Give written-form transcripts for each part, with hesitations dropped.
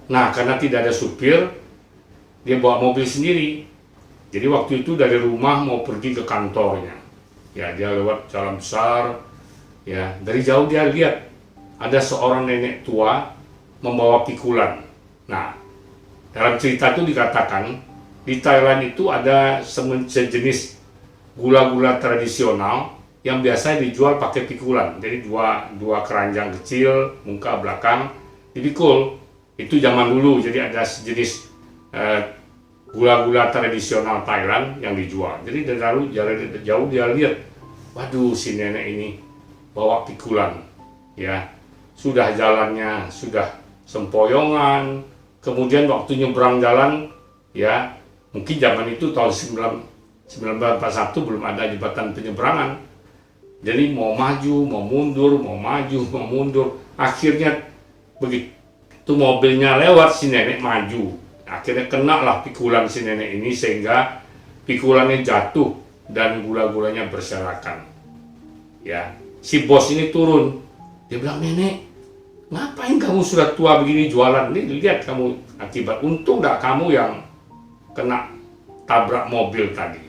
Nah, karena tidak ada supir, dia bawa mobil sendiri. Jadi waktu itu dari rumah mau pergi ke kantornya. Ya, dia lewat jalan besar. Ya, dari jauh dia lihat ada seorang nenek tua membawa pikulan. Nah, dalam cerita itu dikatakan di Thailand itu ada sejenis gula-gula tradisional yang biasa dijual pakai pikulan. Jadi dua keranjang kecil, muka belakang dipikul. Itu zaman dulu, jadi ada sejenis gula-gula tradisional Thailand yang dijual. Jadi dari jauh dia lihat, waduh si nenek ini bawa pikulan, ya sudah jalannya sudah sempoyongan. Kemudian waktu nyebrang jalan, ya mungkin zaman itu tahun 1941 belum ada jembatan penyeberangan. Jadi mau maju, mau mundur, mau maju, mau mundur. Akhirnya begitu mobilnya lewat, si nenek maju. Akhirnya kena lah pikulan si nenek ini sehingga pikulannya jatuh dan gula-gulanya berserakan. Ya, si bos ini turun. Dia bilang, "Nenek, ngapain kamu sudah tua begini jualan? Ini lihat kamu akibat. Untung nggak kamu yang kena tabrak mobil tadi."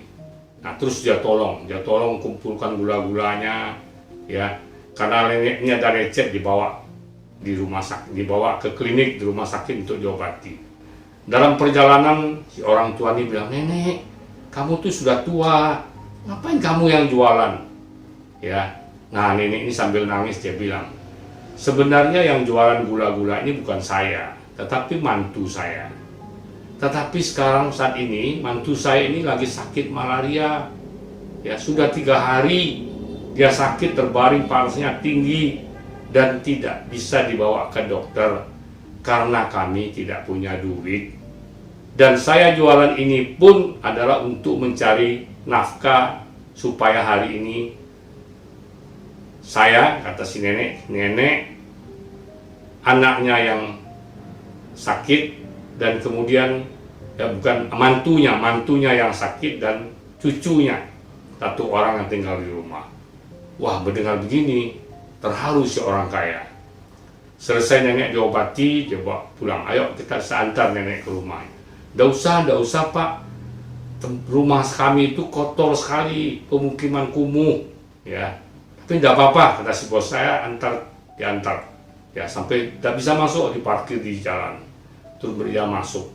Nah, terus dia tolong kumpulkan gula-gulanya, ya. Karena neneknya ada lecet, dibawa di rumah sakit, dibawa ke klinik di rumah sakit untuk diobati. Dalam perjalanan si orang tua ini bilang, "Nenek, kamu tuh sudah tua, ngapain kamu yang jualan?" Ya, nah nenek ini sambil nangis dia bilang, "Sebenarnya yang jualan gula-gula ini bukan saya, tetapi mantu saya. Tetapi sekarang saat ini mantu saya ini lagi sakit malaria. Ya sudah 3 hari dia sakit, terbaring, panasnya tinggi dan tidak bisa dibawa ke dokter karena kami tidak punya duit. Dan saya jualan ini pun adalah untuk mencari nafkah supaya hari ini saya," kata si nenek, anaknya yang sakit dan kemudian ya bukan mantunya yang sakit dan cucunya, 1 orang yang tinggal di rumah." Wah, mendengar begini terharu si orang kaya. Selesai nenek diobati, dia bawa pulang. "Ayo kita antar nenek ke rumah." Nggak usah Pak, rumah kami itu kotor sekali, pemukiman kumuh, ya. Tapi tidak apa-apa, kata si bos, saya diantar, ya sampai tidak bisa masuk, diparkir di jalan. Terus dia masuk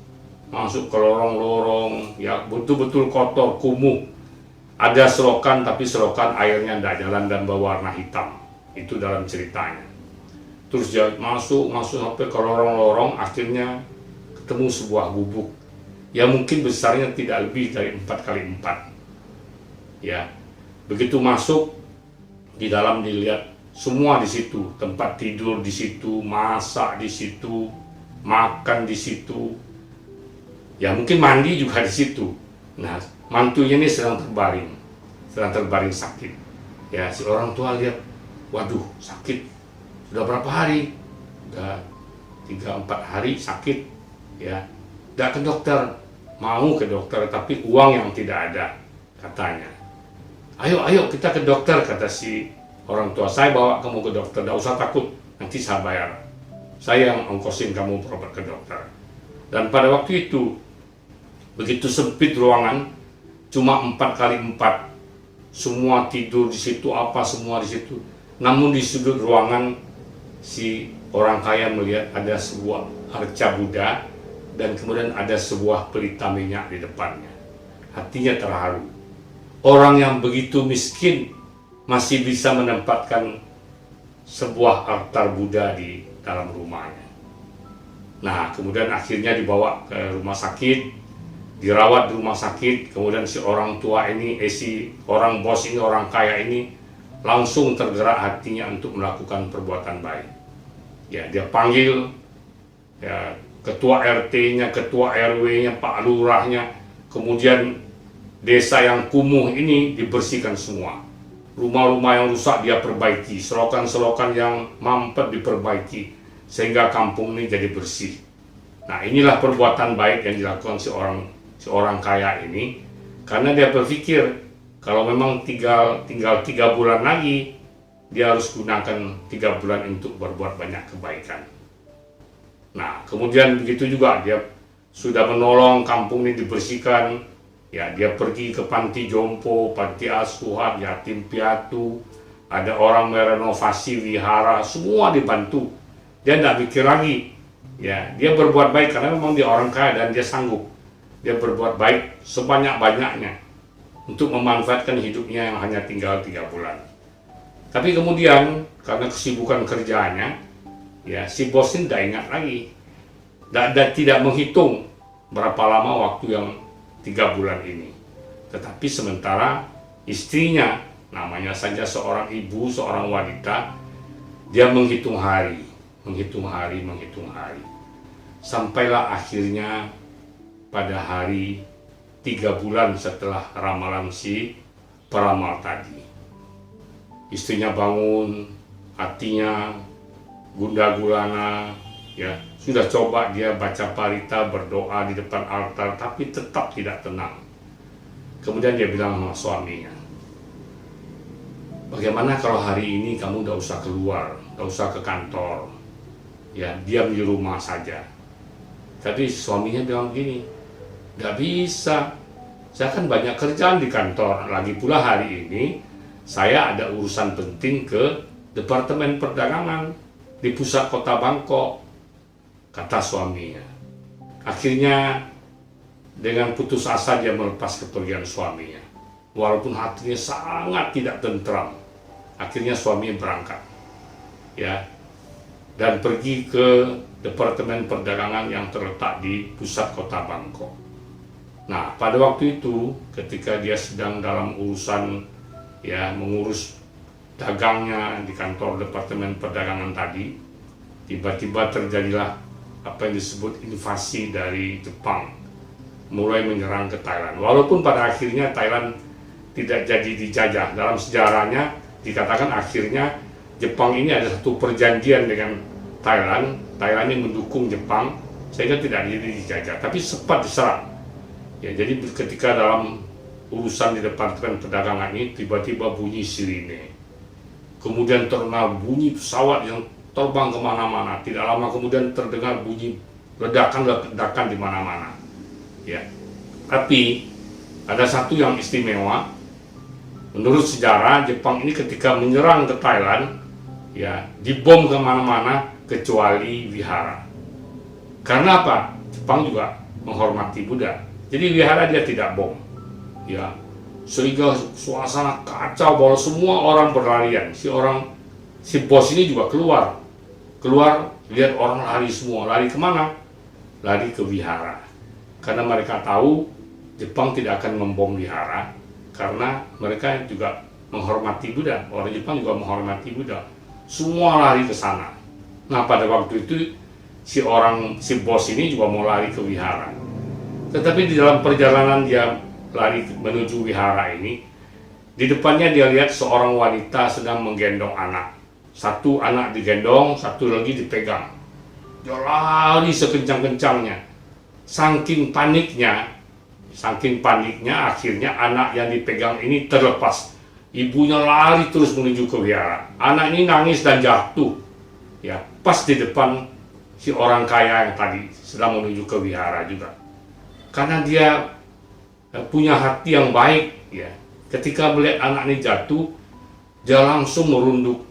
ke lorong-lorong, ya betul-betul kotor, kumuh. Ada selokan, tapi selokan airnya tidak jalan dan berwarna hitam. Itu dalam ceritanya. Terus dia masuk sampai ke lorong-lorong, akhirnya ketemu sebuah gubuk. Ya mungkin besarnya tidak lebih dari 4x4. Ya, begitu masuk di dalam dilihat semua di situ, tempat tidur di situ, masak di situ, makan di situ. Ya mungkin mandi juga di situ. Nah, mantunya ini sedang terbaring sakit. Ya, si orang tua lihat, waduh sakit, sudah berapa hari? Sudah 3-4 hari sakit, ya. Tidak ke dokter, mau ke dokter tapi uang yang tidak ada, katanya. Ayo kita ke dokter, kata si orang tua. "Saya bawa kamu ke dokter, tidak usah takut, nanti saya bayar. Saya yang ongkosin kamu berobat ke dokter." Dan pada waktu itu, begitu sempit ruangan, cuma 4x4, semua tidur di situ, semua di situ. Namun di sudut ruangan, si orang kaya melihat ada sebuah arca Buddha dan kemudian ada sebuah pelita minyak di depannya. Hatinya terharu. Orang yang begitu miskin masih bisa menempatkan sebuah altar Buddha di dalam rumahnya. Nah, kemudian akhirnya dibawa ke rumah sakit, dirawat di rumah sakit. Kemudian si orang tua ini, si orang bos ini, orang kaya ini langsung tergerak hatinya untuk melakukan perbuatan baik. Ya, dia panggil ya ketua RT-nya, ketua RW-nya, Pak Lurahnya, kemudian desa yang kumuh ini dibersihkan semua. Rumah-rumah yang rusak dia perbaiki, selokan-selokan yang mampet diperbaiki, sehingga kampung ini jadi bersih. Nah, inilah perbuatan baik yang dilakukan si orang kaya ini, karena dia berpikir kalau memang tinggal 3 bulan lagi, dia harus gunakan 3 bulan untuk berbuat banyak kebaikan. Nah, kemudian begitu juga dia sudah menolong kampung ini dibersihkan, ya dia pergi ke panti jompo, panti asuhan, yatim piatu, ada orang merenovasi wihara, semua dibantu. Dia tidak mikir lagi, ya dia berbuat baik karena memang dia orang kaya dan dia sanggup. Dia berbuat baik sebanyak-banyaknya untuk memanfaatkan hidupnya yang hanya tinggal 3 bulan. Tapi kemudian karena kesibukan kerjanya, ya si bos ini tidak ingat lagi, tidak menghitung berapa lama waktu yang 3 bulan ini. Tetapi sementara istrinya, namanya saja seorang ibu, seorang wanita, dia menghitung hari. Sampailah akhirnya pada hari 3 bulan setelah ramalan si peramal tadi. Istrinya bangun, hatinya gundah gulana, ya sudah coba dia baca parita, berdoa di depan altar, tapi tetap tidak tenang. Kemudian dia bilang sama suaminya, bagaimana kalau hari ini kamu tidak usah keluar, tidak usah ke kantor, ya diam di rumah saja. Tapi suaminya bilang gini, nggak bisa, saya kan banyak kerjaan di kantor, lagi pula hari ini saya ada urusan penting ke Departemen Perdagangan di pusat kota Bangkok, kata suaminya. Akhirnya dengan putus asa dia melepas kepergian suaminya, walaupun hatinya sangat tidak tentram. Akhirnya suaminya berangkat, ya, dan pergi ke Departemen Perdagangan yang terletak di pusat kota Bangkok. Nah, pada waktu itu ketika dia sedang dalam urusan, ya, mengurus dagangnya di kantor Departemen Perdagangan tadi, tiba-tiba terjadilah apa yang disebut invasi dari Jepang, mulai menyerang ke Thailand. Walaupun pada akhirnya Thailand tidak jadi dijajah, dalam sejarahnya dikatakan akhirnya Jepang ini ada satu perjanjian dengan Thailand ini mendukung Jepang sehingga tidak jadi dijajah, tapi sempat diserang. Ya, jadi ketika dalam urusan di Departemen Perdagangan ini tiba-tiba bunyi sirine, kemudian terdengar bunyi pesawat yang terbang kemana-mana. Tidak lama kemudian terdengar bunyi ledakan di mana-mana. Ya, tapi ada satu yang istimewa. Menurut sejarah, Jepang ini ketika menyerang ke Thailand, ya dibom kemana-mana kecuali wihara. Karena apa? Jepang juga menghormati Buddha. Jadi wihara dia tidak bom. Ya, sehingga suasana kacau bahwa semua orang berlarian. Si bos ini juga keluar lihat orang lari semua. Lari kemana? Lari ke wihara. Karena mereka tahu Jepang tidak akan membom wihara, karena mereka juga menghormati Buddha. Orang Jepang juga menghormati Buddha. Semua lari ke sana. Nah, pada waktu itu si bos ini juga mau lari ke wihara. Tetapi di dalam perjalanan dia lari menuju wihara ini, di depannya dia lihat seorang wanita sedang menggendong anak. Satu anak digendong, satu lagi dipegang. Dia lari sekencang-kencangnya. Saking paniknya akhirnya anak yang dipegang ini terlepas. Ibunya lari terus menuju ke wihara. Anak ini nangis dan jatuh, ya, pas di depan si orang kaya yang tadi sedang menuju ke wihara juga. Karena dia punya hati yang baik, ya. Ketika melihat anak ini jatuh, dia langsung merunduk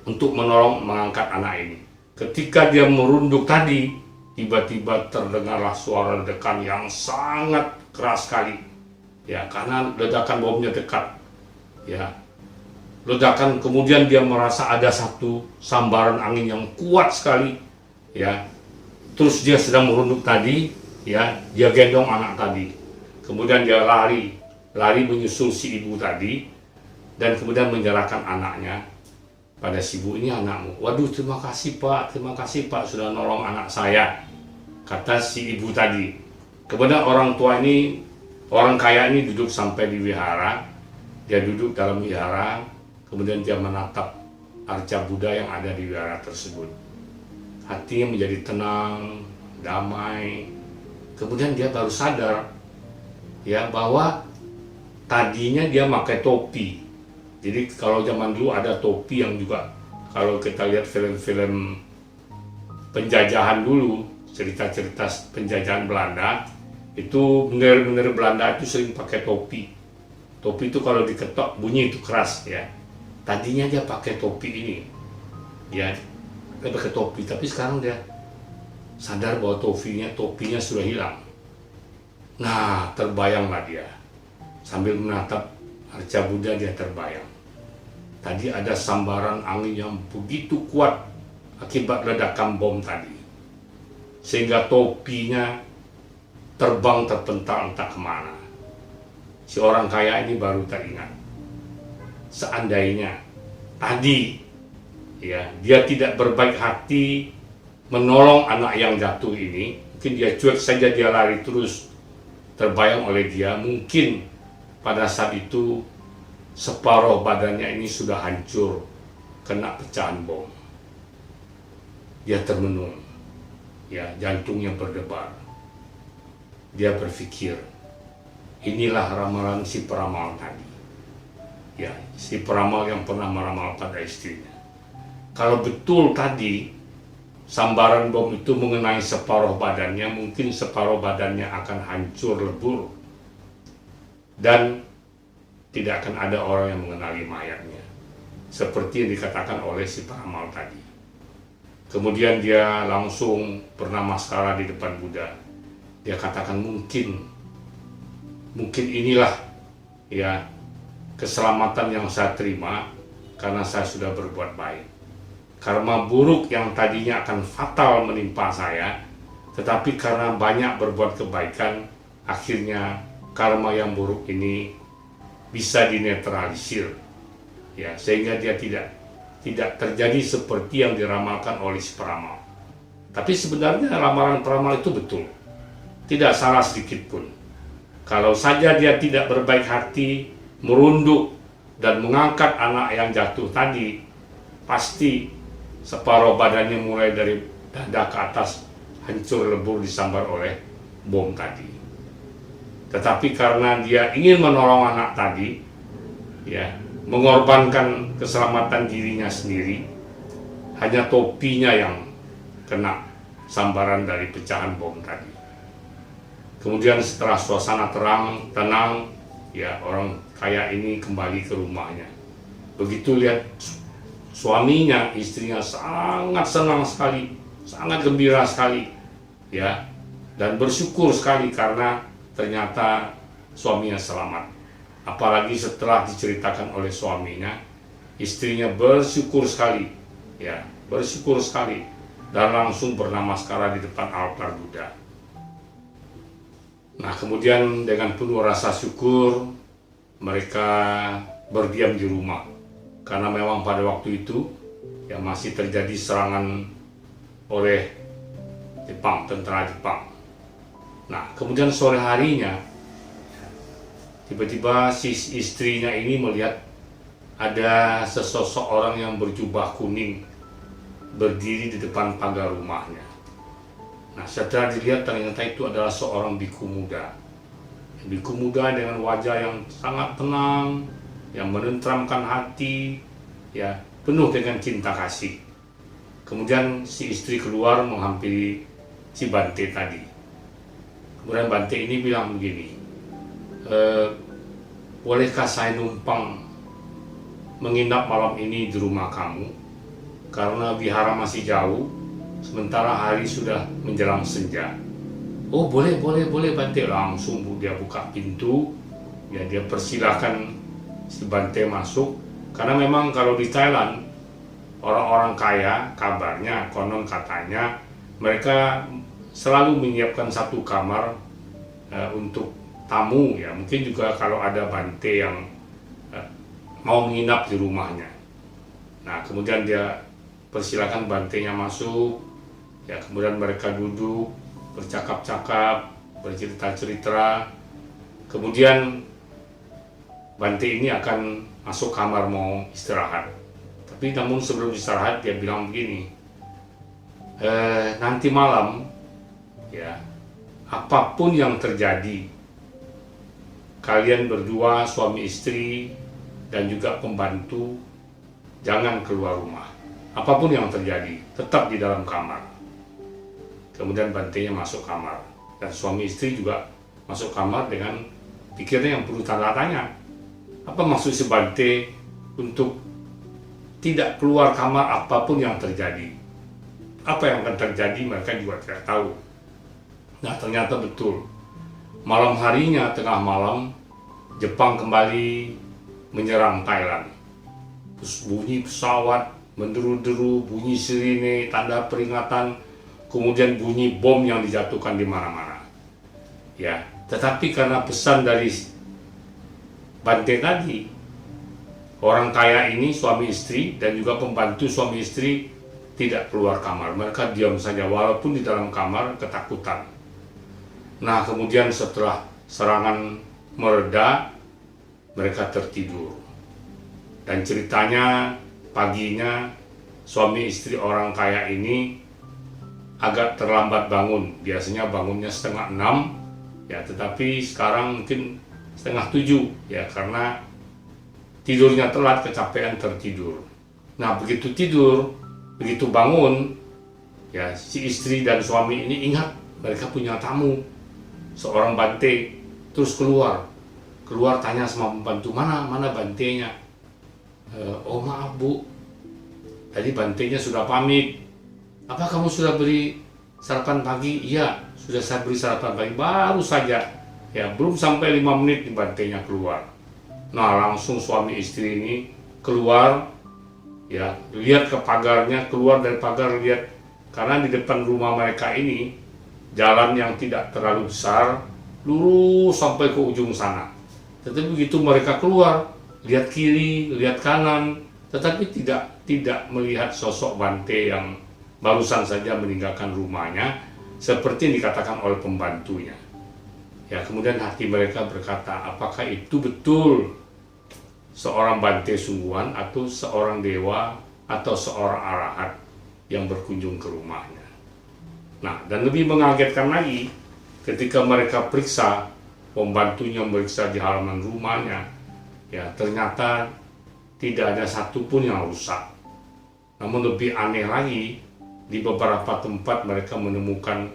untuk menolong mengangkat anak ini. Ketika dia merunduk tadi, tiba-tiba terdengarlah suara ledakan yang sangat keras sekali, ya, karena ledakan bomnya dekat, ya. Ledakan, kemudian dia merasa ada satu sambaran angin yang kuat sekali, ya. Terus dia sedang merunduk tadi, ya, dia gendong anak tadi. Kemudian dia lari menyusul si ibu tadi, dan kemudian menyerahkan anaknya pada si ibu. Ini anakmu. Waduh, terima kasih Pak sudah nolong anak saya, kata si ibu tadi. Kemudian orang kaya ini duduk sampai di wihara. Dia duduk dalam wihara, kemudian dia menatap arca Buddha yang ada di wihara tersebut. Hatinya menjadi tenang, damai. Kemudian dia baru sadar, ya, bahwa tadinya dia pakai topi. Jadi kalau zaman dulu ada topi yang juga, kalau kita lihat film-film penjajahan dulu, cerita-cerita penjajahan Belanda, itu benar-benar Belanda itu sering pakai topi. Topi itu kalau diketok bunyi itu keras ya. Tadinya dia pakai topi ini, ya, dia pakai topi, tapi sekarang dia sadar bahwa topinya sudah hilang. Nah, terbayanglah dia sambil menatap arca Buddha, dia terbayang. Tadi ada sambaran angin yang begitu kuat akibat ledakan bom tadi, sehingga topinya terbang terpental entah kemana. Si orang kaya ini baru teringat, seandainya tadi ya dia tidak berbaik hati menolong anak yang jatuh ini, mungkin dia cuek saja, dia lari terus. Terbayang oleh dia, mungkin pada saat itu separuh badannya ini sudah hancur kena pecahan bom. Dia termenung, ya, jantungnya berdebar. Dia berpikir, inilah ramalan si peramal tadi, ya, si peramal yang pernah meramal pada istrinya. Kalau betul tadi sambaran bom itu mengenai separuh badannya, mungkin separuh badannya akan hancur lebur dan tidak akan ada orang yang mengenali mayatnya, seperti yang dikatakan oleh si peramal tadi. Kemudian dia langsung bernamaskara di depan Buddha. Dia katakan, mungkin inilah ya keselamatan yang saya terima karena saya sudah berbuat baik. Karma buruk yang tadinya akan fatal menimpa saya, tetapi karena banyak berbuat kebaikan, akhirnya karma yang buruk ini bisa dinetralisir, ya, sehingga dia tidak terjadi seperti yang diramalkan oleh si peramal. Tapi sebenarnya ramalan peramal itu betul, tidak salah sedikit pun. Kalau saja dia tidak berbaik hati, merunduk dan mengangkat anak yang jatuh tadi, pasti separuh badannya mulai dari dada ke atas hancur lebur disambar oleh bom tadi. Tetapi karena dia ingin menolong anak tadi, ya, mengorbankan keselamatan dirinya sendiri, hanya topinya yang kena sambaran dari pecahan bom tadi. Kemudian setelah suasana tenang, ya, orang kaya ini kembali ke rumahnya. Begitu lihat suaminya, istrinya sangat senang sekali, sangat gembira sekali, ya, dan bersyukur sekali karena ternyata suaminya selamat. Apalagi setelah diceritakan oleh suaminya, istrinya bersyukur sekali, ya, bersyukur sekali, dan langsung bernamaskara di depan altar Buddha. Nah, kemudian dengan penuh rasa syukur mereka berdiam di rumah. Karena memang pada waktu itu ya masih terjadi serangan oleh Jepang, tentara Jepang. Nah, kemudian sore harinya tiba-tiba si istrinya ini melihat ada sesosok orang yang berjubah kuning berdiri di depan pagar rumahnya. Nah, setelah dilihat ternyata itu adalah seorang biku muda. Biku muda dengan wajah yang sangat tenang, yang menenteramkan hati, ya, penuh dengan cinta kasih. Kemudian si istri keluar menghampiri si Bante tadi. Kemudian Bante ini bilang begini, bolehkah saya numpang menginap malam ini di rumah kamu? Karena wihara masih jauh, sementara hari sudah menjelang senja. Oh, boleh Bante. Langsung dia buka pintu, ya, dia persilahkan si Bante masuk. Karena memang kalau di Thailand orang-orang kaya, kabarnya, konon katanya mereka selalu menyiapkan satu kamar untuk tamu, ya, mungkin juga kalau ada Bante yang mau menginap di rumahnya. Nah, kemudian dia persilakan Bantenya masuk, ya, kemudian mereka duduk bercakap-cakap, bercerita-cerita. Kemudian Bante ini akan masuk kamar mau istirahat. Tapi namun sebelum istirahat dia bilang begini, nanti malam, ya, apapun yang terjadi, kalian berdua suami istri dan juga pembantu jangan keluar rumah. Apapun yang terjadi, tetap di dalam kamar. Kemudian bantainya masuk kamar, dan suami istri juga masuk kamar dengan pikirnya yang perlu tanda tanya. Apa maksud si Bante untuk tidak keluar kamar apapun yang terjadi? Apa yang akan terjadi mereka juga tidak tahu. Nah, ternyata betul. Malam harinya, tengah malam, Jepang kembali menyerang Thailand. Terus bunyi pesawat menderu-deru, bunyi sirine, tanda peringatan, kemudian bunyi bom yang dijatuhkan di mana-mana. Ya, tetapi karena pesan dari Bante tadi, orang kaya ini suami istri dan juga pembantu suami istri tidak keluar kamar. Mereka diam saja walaupun di dalam kamar ketakutan. Nah, kemudian setelah serangan mereda, mereka tertidur. Dan ceritanya paginya suami istri orang kaya ini agak terlambat bangun. Biasanya bangunnya 5:30, ya, tetapi sekarang mungkin 6:30, ya, karena tidurnya telat, kecapean, tertidur. Nah, begitu tidur, begitu bangun, ya, si istri dan suami ini ingat mereka punya tamu, seorang Bante. Terus keluar tanya sama pembantu, mana Bantenya? Oh, maaf Bu, tadi Bantenya sudah pamit. Apa kamu sudah beri sarapan pagi? Iya, sudah saya beri sarapan pagi, baru saja. Ya, belum sampai 5 menit Bantenya keluar. Nah, langsung suami istri ini keluar, ya, lihat ke pagarnya, keluar dari pagar, lihat, karena di depan rumah mereka ini jalan yang tidak terlalu besar, lurus sampai ke ujung sana. Tetapi begitu mereka keluar, lihat kiri, lihat kanan, tetapi tidak melihat sosok Bante yang barusan saja meninggalkan rumahnya, seperti yang dikatakan oleh pembantunya. Ya, kemudian hati mereka berkata, apakah itu betul seorang Bante sungguhan atau seorang dewa atau seorang arahat yang berkunjung ke rumahnya? Nah, dan lebih mengagetkan lagi, ketika mereka periksa, pembantunya meriksa di halaman rumahnya, ya, ternyata tidak ada satupun yang rusak. Namun lebih aneh lagi, di beberapa tempat mereka menemukan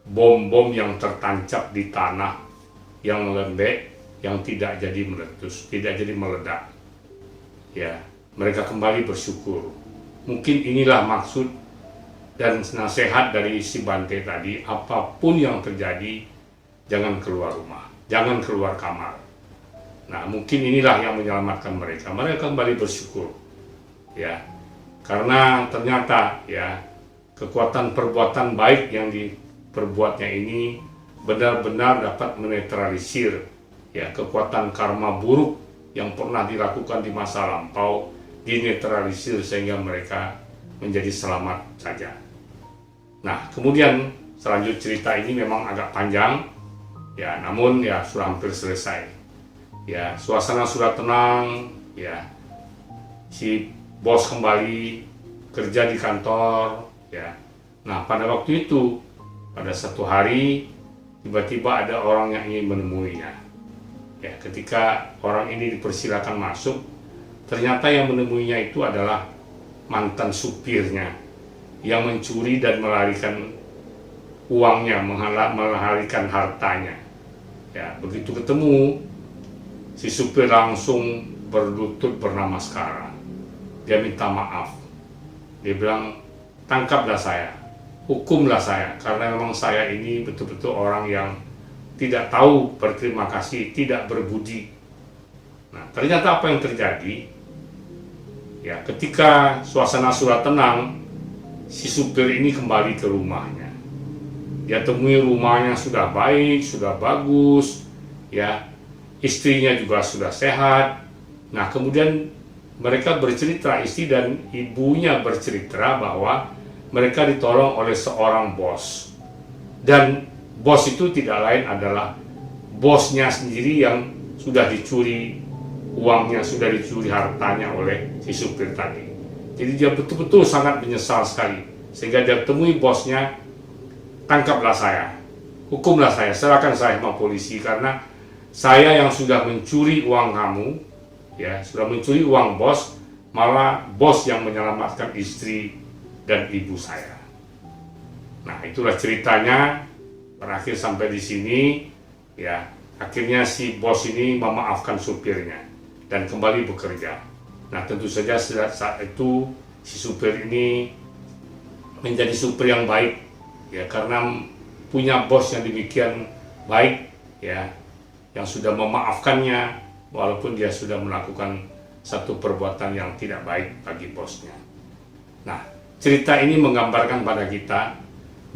bom-bom yang tertancap di tanah yang lembek, yang tidak jadi meletus, tidak jadi meledak. Ya, mereka kembali bersyukur. Mungkin inilah maksud dan nasihat dari si Bante tadi, apapun yang terjadi, jangan keluar rumah, jangan keluar kamar. Nah, mungkin inilah yang menyelamatkan mereka. Mereka kembali bersyukur, ya, karena ternyata, ya, kekuatan perbuatan baik yang diperbuatnya ini benar-benar dapat menetralisir, ya, kekuatan karma buruk yang pernah dilakukan di masa lampau, dinetralisir sehingga mereka menjadi selamat saja. Nah, kemudian selanjut cerita ini memang agak panjang, ya, namun ya sudah hampir selesai. Ya, suasana sudah tenang, ya, si bos kembali kerja di kantor, ya. Nah, pada waktu itu, pada satu hari, tiba-tiba ada orang yang ingin menemuinya. Ya, ketika orang ini dipersilakan masuk, ternyata yang menemuinya itu adalah mantan supirnya yang mencuri dan melarikan uangnya, melarikan hartanya. Ya, begitu ketemu, si supir langsung berlutut bernamaskara. Dia minta maaf. Dia bilang, tangkaplah saya, hukumlah saya, karena memang saya ini betul-betul orang yang tidak tahu berterima kasih, tidak berbudi. Nah, ternyata apa yang terjadi? Ya, ketika suasana sudah tenang, si supir ini kembali ke rumahnya. Dia temui rumahnya sudah baik, sudah bagus, ya, istrinya juga sudah sehat. Nah, kemudian mereka bercerita, istri dan ibunya bercerita bahwa mereka ditolong oleh seorang bos. Dan bos itu tidak lain adalah bosnya sendiri yang sudah dicuri uangnya, sudah dicuri hartanya oleh si supir tadi. Jadi dia betul-betul sangat menyesal sekali. Sehingga dia temui bosnya, tangkaplah saya, hukumlah saya, serahkan saya sama polisi, karena saya yang sudah mencuri uang kamu, ya, sudah mencuri uang bos, malah bos yang menyelamatkan istri dan ibu saya. Nah, itulah ceritanya, berakhir sampai di sini. Ya, akhirnya si bos ini memaafkan supirnya dan kembali bekerja. Nah, tentu saja saat itu si supir ini menjadi supir yang baik, ya, karena punya bos yang demikian baik, ya, yang sudah memaafkannya walaupun dia sudah melakukan satu perbuatan yang tidak baik bagi bosnya. Nah, cerita ini menggambarkan pada kita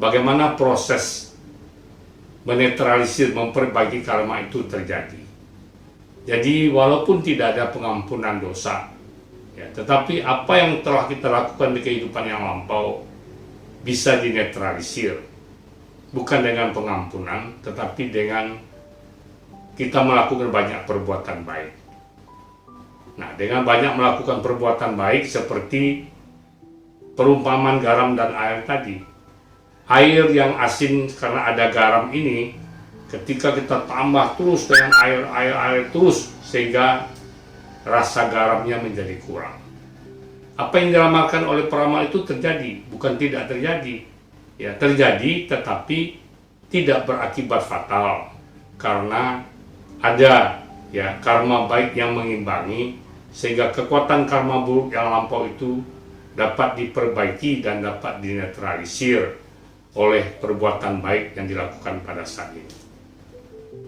bagaimana proses menetralisir, memperbaiki karma itu terjadi. Jadi walaupun tidak ada pengampunan dosa, ya, tetapi apa yang telah kita lakukan di kehidupan yang lampau bisa dinetralisir, bukan dengan pengampunan, tetapi dengan kita melakukan banyak perbuatan baik. Nah, dengan banyak melakukan perbuatan baik seperti perumpamaan garam dan air tadi. Air yang asin karena ada garam ini, ketika kita tambah terus dengan air terus, sehingga rasa garamnya menjadi kurang. Apa yang diramalkan oleh peramal itu terjadi, bukan tidak terjadi. Ya, terjadi tetapi tidak berakibat fatal karena ada, ya, karma baik yang mengimbangi, sehingga kekuatan karma buruk yang lampau itu dapat diperbaiki dan dapat dinetralisir oleh perbuatan baik yang dilakukan pada saat ini.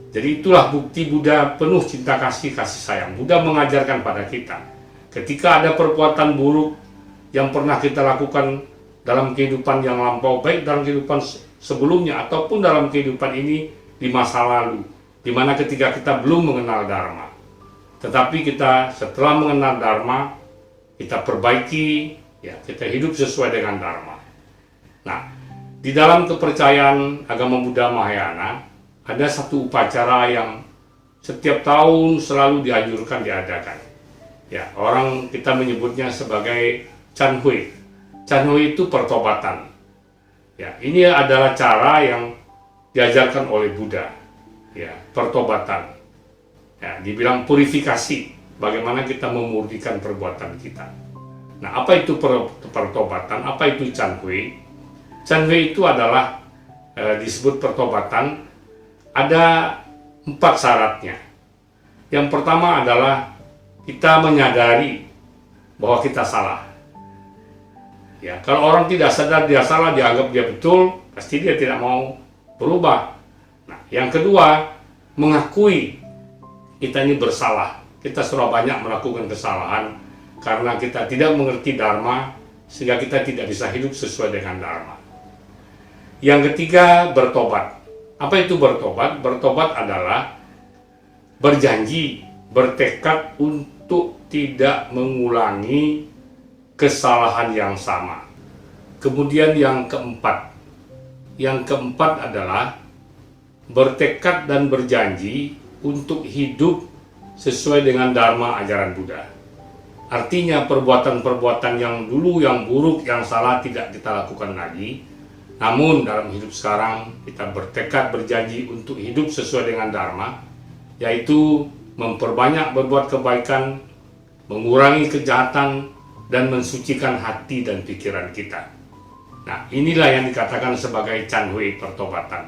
Jadi itulah bukti Buddha penuh cinta kasih sayang. Buddha mengajarkan pada kita, ketika ada perbuatan buruk yang pernah kita lakukan dalam kehidupan yang lampau, baik dalam kehidupan sebelumnya ataupun dalam kehidupan ini di masa lalu, di mana ketika kita belum mengenal Dharma. Tetapi kita setelah mengenal Dharma, kita perbaiki, ya, kita hidup sesuai dengan Dharma. Nah, di dalam kepercayaan agama Buddha Mahayana, ada satu upacara yang setiap tahun selalu dianjurkan diadakan. Ya, orang kita menyebutnya sebagai Chanhui. Chanhui itu pertobatan. Ya, ini adalah cara yang diajarkan oleh Buddha. Ya, pertobatan. Ya, dibilang purifikasi, bagaimana kita memurnikan perbuatan kita. Nah, apa itu pertobatan? Apa itu Chanhui? Chanhui itu adalah disebut pertobatan, ada 4 syaratnya. Yang pertama adalah kita menyadari bahwa kita salah. Ya, kalau orang tidak sadar dia salah, dianggap dia betul, pasti dia tidak mau berubah. Nah, yang kedua, mengakui kita ini bersalah. Kita sudah banyak melakukan kesalahan karena kita tidak mengerti Dharma, sehingga kita tidak bisa hidup sesuai dengan Dharma. Yang ketiga, bertobat. Apa itu bertobat? Bertobat adalah berjanji, bertekad untuk tidak mengulangi kesalahan yang sama. Kemudian yang keempat adalah bertekad dan berjanji untuk hidup sesuai dengan Dharma ajaran Buddha. Artinya perbuatan-perbuatan yang dulu yang buruk, yang salah tidak kita lakukan lagi. Namun dalam hidup sekarang kita bertekad berjanji untuk hidup sesuai dengan Dharma, yaitu memperbanyak berbuat kebaikan, mengurangi kejahatan, dan mensucikan hati dan pikiran kita. Nah, inilah yang dikatakan sebagai Chanhui pertobatan.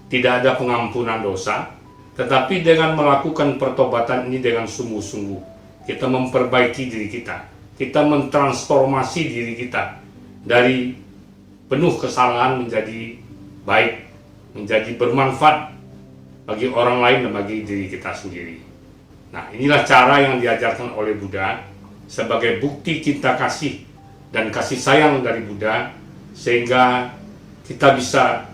Tidak ada pengampunan dosa, tetapi dengan melakukan pertobatan ini dengan sungguh-sungguh, kita memperbaiki diri kita, kita mentransformasi diri kita dari penuh kesalahan menjadi baik, menjadi bermanfaat bagi orang lain dan bagi diri kita sendiri. Nah, inilah cara yang diajarkan oleh Buddha sebagai bukti cinta kasih dan kasih sayang dari Buddha, sehingga kita bisa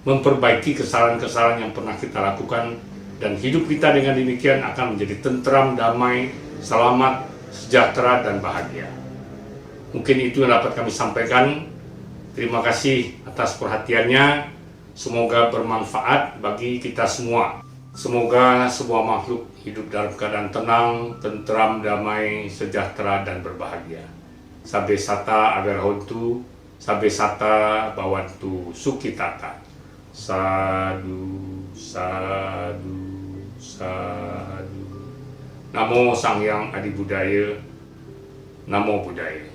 memperbaiki kesalahan-kesalahan yang pernah kita lakukan, dan hidup kita dengan demikian akan menjadi tentram, damai, selamat, sejahtera, dan bahagia. Mungkin itu yang dapat kami sampaikan. Terima kasih atas perhatiannya. Semoga bermanfaat bagi kita semua. Semoga semua makhluk hidup dalam keadaan tenang, tentram, damai, sejahtera, dan berbahagia. Sabbe sata agarhontu, sabbe sata bawantu sukitata. Sadu, sadu, sadu. Namo Sang Hyang Adi Budaya. Namo Buddhaya.